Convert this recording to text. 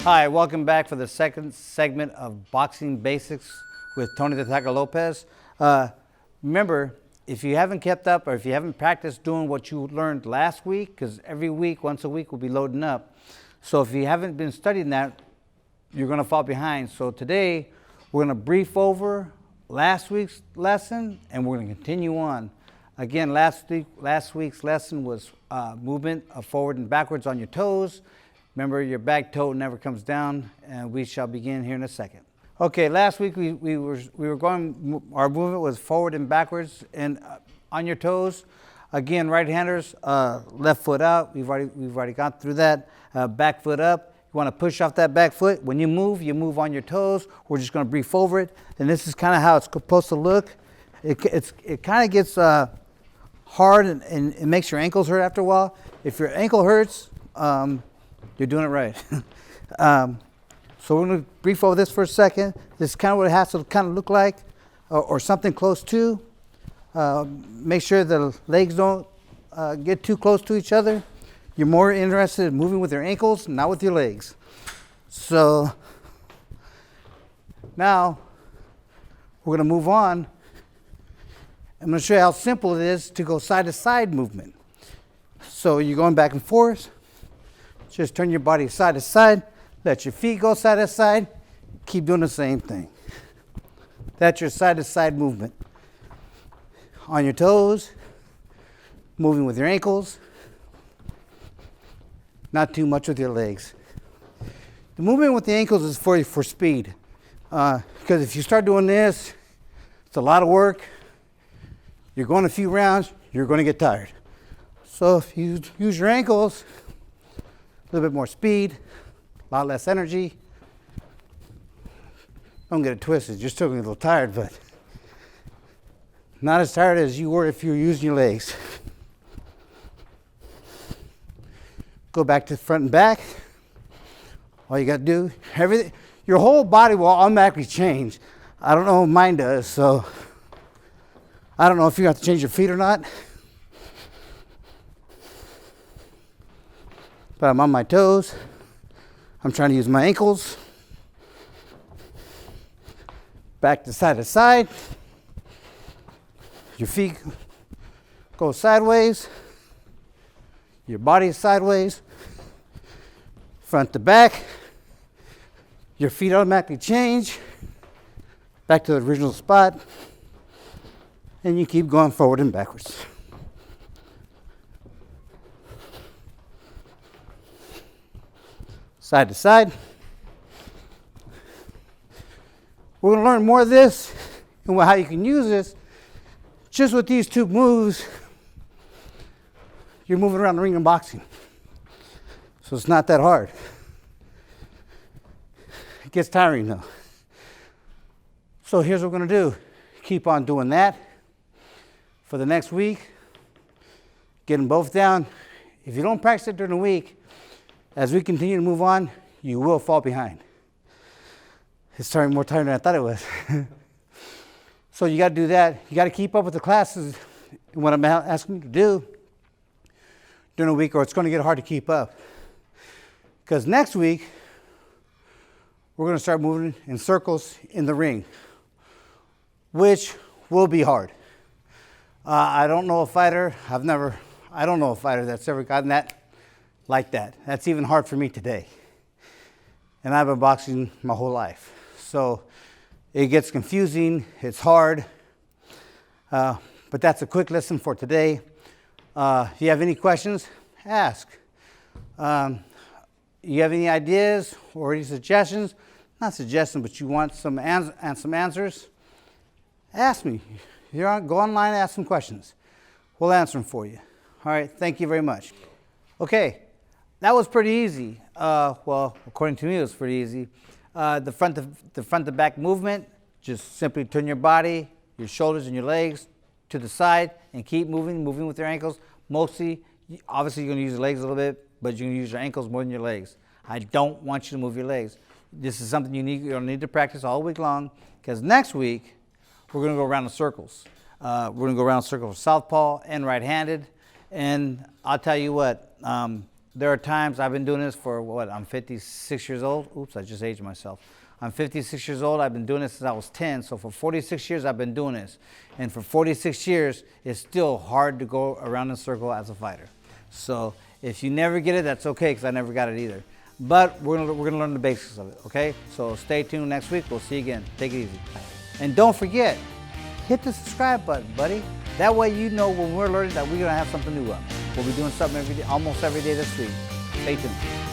Hi, welcome back for the second segment of Boxing Basics with Tony the Tiger Lopez. Remember, if you haven't kept up or if you haven't practiced doing what you learned last week, because every week, once a week, we'll be loading up. So if you haven't been studying that, you're going to fall behind. So today, we're going to brief over last week's lesson, and we're going to continue on. Again, last week's lesson was movement of forward and backwards on your toes. Remember, your back toe never comes down, and we shall begin here in a second. Okay, last week we were going. Our movement was forward and backwards, and on your toes. Again, right-handers, left foot out. We've already gone through that. Back foot up. You want to push off that back foot. When you move on your toes. We're just going to brief over it, and this is kind of how it's supposed to look. It kind of gets hard and it makes your ankles hurt after a while. If your ankle hurts, you're doing it right. So we're going to brief over this for a second. This is kind of what it has to kind of look like, or something close to. Make sure the legs don't get too close to each other. You're more interested in moving with your ankles, not with your legs. So now we're going to move on. I'm going to show you how simple it is to go side-to-side movement. So you're going back and forth. Just turn your body side to side. Let your feet go side to side. Keep doing the same thing. That's your side-to-side movement. On your toes, moving with your ankles, not too much with your legs. The movement with the ankles is for speed. Because if you start doing this, it's a lot of work. You're going a few rounds, you're going to get tired. So if you use your ankles, a little bit more speed, a lot less energy. Don't get it twisted, you're still going to get a little tired, but not as tired as you were if you were using your legs. Go back to the front and back. All you got to do, your whole body will automatically change. I don't know if mine does, so I don't know if you have to change your feet or not. But I'm on my toes. I'm trying to use my ankles. Back to side. Your feet go sideways. Your body is sideways. Front to back. Your feet automatically change. Back to the original spot. And you keep going forward and backwards. Side to side. We're going to learn more of this and how you can use this. Just with these two moves, you're moving around the ring in boxing. So it's not that hard. It gets tiring though. So here's what we're going to do. Keep on doing that for the next week. Get them both down. If you don't practice it during the week, as we continue to move on, you will fall behind. It's starting more tiring than I thought it was. So you got to do that. You got to keep up with the classes and what I'm asking you to do during the week, or it's going to get hard to keep up. Because next week, we're going to start moving in circles in the ring, which will be hard. I don't know a fighter that's ever gotten that like that. That's even hard for me today. And I've been boxing my whole life. So it gets confusing, it's hard. But that's a quick lesson for today. If you have any questions, ask. You have any ideas or any suggestions? Not suggestions, but you want some answers? Ask me. Go online and ask some questions. We'll answer them for you. All right, thank you very much. Okay. That was pretty easy. Well, according to me, it was pretty easy. The front to back movement, just simply turn your body, your shoulders and your legs to the side and keep moving with your ankles. Mostly, obviously, you're going to use your legs a little bit, but you're going to use your ankles more than your legs. I don't want you to move your legs. This is something you're going to need to practice all week long, because next week, we're going to go around in circles. We're going to go around in circles for southpaw and right-handed. And I'll tell you what, There are times I've been doing this for what? I'm 56 years old. Oops, I just aged myself. I'm 56 years old. I've been doing this since I was 10. So for 46 years, I've been doing this. And for 46 years, it's still hard to go around in a circle as a fighter. So if you never get it, that's okay, because I never got it either. But we're gonna learn the basics of it, okay? So stay tuned next week. We'll see you again. Take it easy. And don't forget, hit the subscribe button, buddy. That way you know when we're learning that we're gonna have something new up. We'll be doing something almost every day this week. Stay tuned.